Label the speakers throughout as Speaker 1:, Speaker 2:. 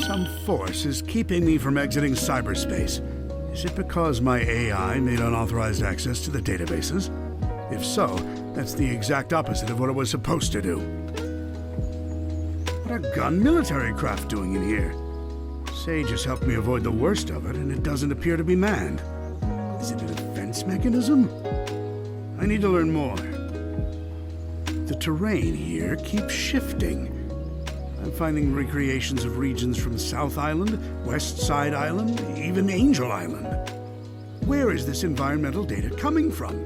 Speaker 1: Some force is keeping me from exiting cyberspace. Is it because my AI made unauthorized access to the databases? If so, that's the exact opposite of what it was supposed to do. What are gun military craft doing in here? Sage has helped me avoid the worst of it, and it doesn't appear to be manned. Is it a defense mechanism? I need to learn more. The terrain here keeps shifting. I'm finding recreations of regions from South Island, West Side Island, even Angel Island. Where is this environmental data coming from?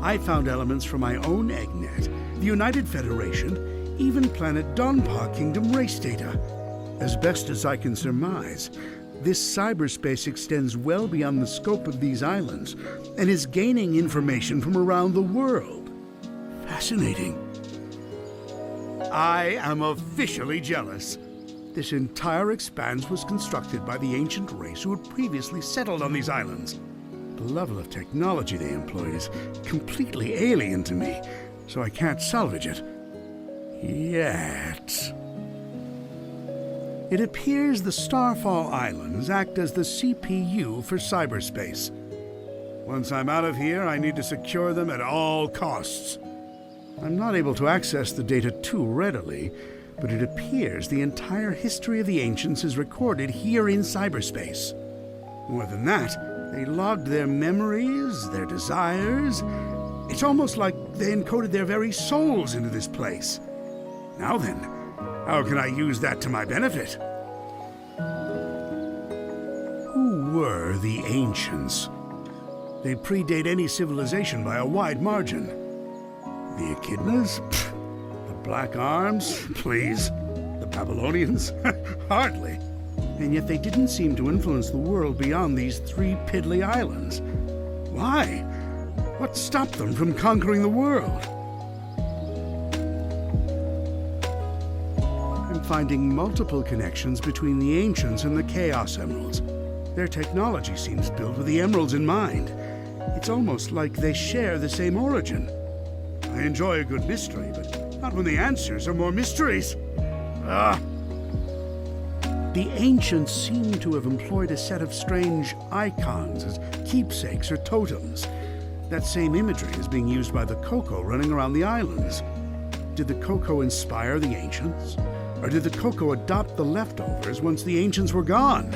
Speaker 1: I found elements from my own EggNet, the United Federation, even planet Donpa Kingdom race data. As best as I can surmise, this cyberspace extends well beyond the scope of these islands and is gaining information from around the world. Fascinating. I am officially jealous. This entire expanse was constructed by the ancient race who had previously settled on these islands. The level of technology they employed is completely alien to me, so I can't salvage it. Yet. It appears the Starfall Islands act as the CPU for cyberspace. Once I'm out of here, I need to secure them at all costs. I'm not able to access the data too readily, but it appears the entire history of the ancients is recorded here in cyberspace. More than that, they logged their memories, their desires. It's almost like they encoded their very souls into this place. Now then, how can I use that to my benefit? Who were the ancients? They predate any civilization by a wide margin. The Echidnas? Pfft. The Black Arms? Please. The Babylonians? Hardly. And yet they didn't seem to influence the world beyond these 3 piddly islands. Why? What stopped them from conquering the world? I'm finding multiple connections between the ancients and the Chaos Emeralds. Their technology seems built with the emeralds in mind. It's almost like they share the same origin. I enjoy a good mystery, but not when the answers are more mysteries. The ancients seem to have employed a set of strange icons as keepsakes or totems. That same imagery is being used by the Coco running around the islands. Did the Coco inspire the ancients? Or did the Coco adopt the leftovers once the ancients were gone?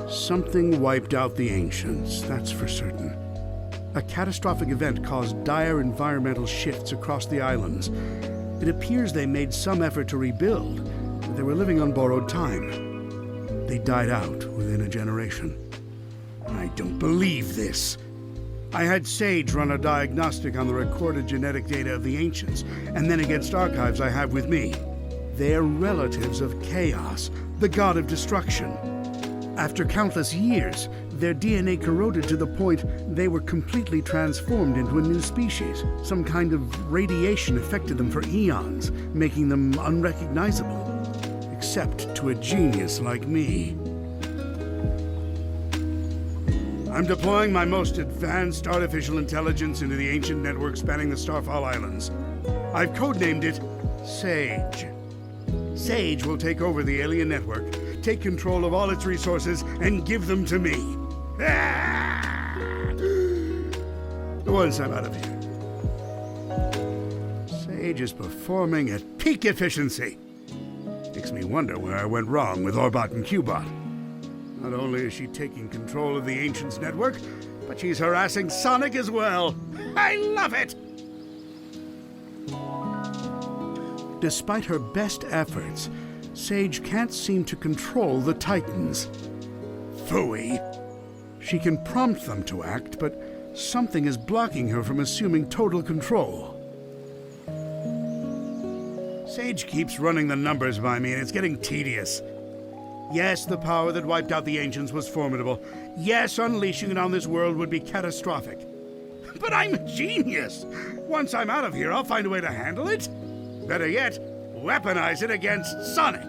Speaker 1: Something wiped out the ancients, that's for certain. A catastrophic event caused dire environmental shifts across the islands. It appears they made some effort to rebuild, but they were living on borrowed time. They died out within a generation. I don't believe this. I had Sage run a diagnostic on the recorded genetic data of the ancients, and then against archives I have with me. They're relatives of Chaos, the god of destruction. After countless years, their DNA corroded to the point they were completely transformed into a new species. Some kind of radiation affected them for eons, making them unrecognizable, except to a genius like me. I'm deploying my most advanced artificial intelligence into the ancient network spanning the Starfall Islands. I've codenamed it Sage. Sage will take over the alien network, take control of all its resources, and give them to me. Once I'm out of here. Sage is performing at peak efficiency. Makes me wonder where I went wrong with Orbot and Qbot. Not only is she taking control of the Ancients network, but she's harassing Sonic as well. I love it! Despite her best efforts, Sage can't seem to control the Titans. Phooey. She can prompt them to act, but something is blocking her from assuming total control. Sage keeps running the numbers by me, and it's getting tedious. Yes, the power that wiped out the Ancients was formidable. Yes, unleashing it on this world would be catastrophic. But I'm a genius! Once I'm out of here, I'll find a way to handle it. Better yet, weaponize it against Sonic.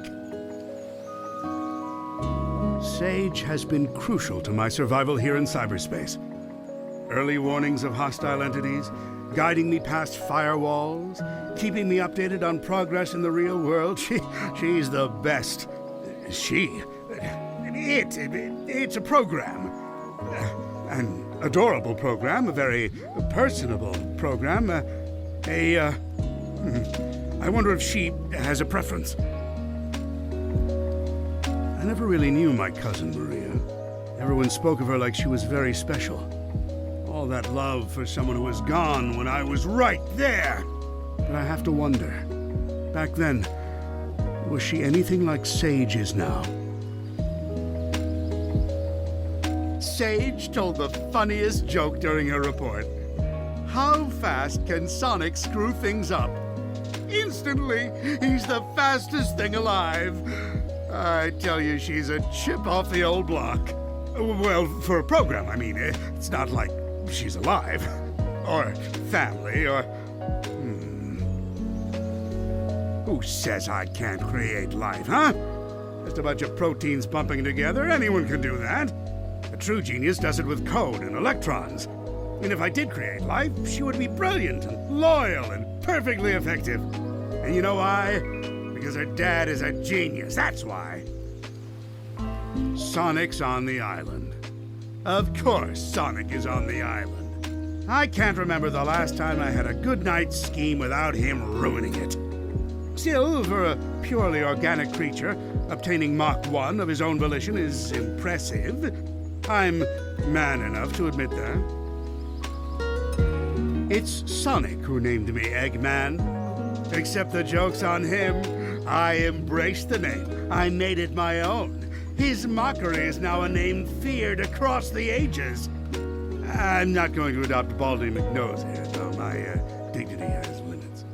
Speaker 1: Sage has been crucial to my survival here in cyberspace. Early warnings of hostile entities, guiding me past firewalls, keeping me updated on progress in the real world. She's the best. It's a program. An adorable program, a very personable program. I wonder if she has a preference. I never really knew my cousin Maria. Everyone spoke of her like she was very special. All that love for someone who was gone when I was right there. But I have to wonder, back then, was she anything like Sage is now? Sage told the funniest joke during her report. How fast can Sonic screw things up? Instantly, he's the fastest thing alive. I tell you, she's a chip off the old block. Well, for a program, I mean. It's not like she's alive. Or family, or... Who says I can't create life, huh? Just a bunch of proteins bumping together. Anyone can do that. A true genius does it with code and electrons. And if I did create life, she would be brilliant and loyal and perfectly effective. And you know why? Because her dad is a genius, that's why. Sonic's on the island. Of course Sonic is on the island. I can't remember the last time I had a good night's scheme without him ruining it. Still, for a purely organic creature, obtaining Mach 1 of his own volition is impressive. I'm man enough to admit that. It's Sonic who named me Eggman. Except the joke's on him. I embraced the name. I made it my own. His mockery is now a name feared across the ages. I'm not going to adopt Baldy McNose here, though my dignity has limits.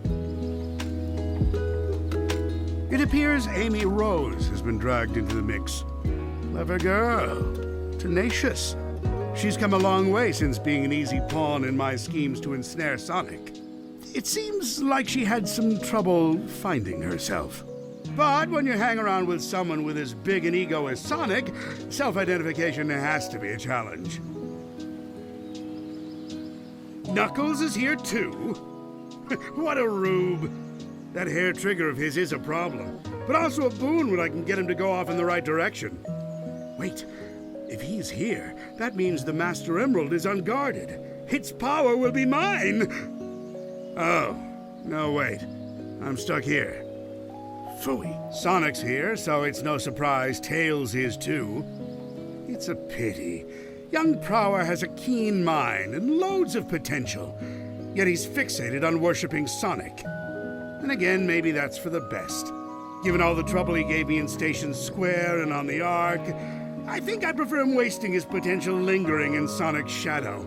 Speaker 1: It appears Amy Rose has been dragged into the mix. Clever girl. Tenacious. She's come a long way since being an easy pawn in my schemes to ensnare Sonic. It seems like she had some trouble finding herself. But when you hang around with someone with as big an ego as Sonic, self-identification has to be a challenge. Knuckles is here too? What a rube. That hair trigger of his is a problem, but also a boon when I can get him to go off in the right direction. Wait, if he's here, that means the Master Emerald is unguarded. Its power will be mine! Oh, no wait, I'm stuck here. Phooey. Sonic's here, so it's no surprise Tails is too. It's a pity. Young Prower has a keen mind and loads of potential, yet he's fixated on worshipping Sonic. And again, maybe that's for the best. Given all the trouble he gave me in Station Square and on the Ark, I think I'd prefer him wasting his potential lingering in Sonic's shadow.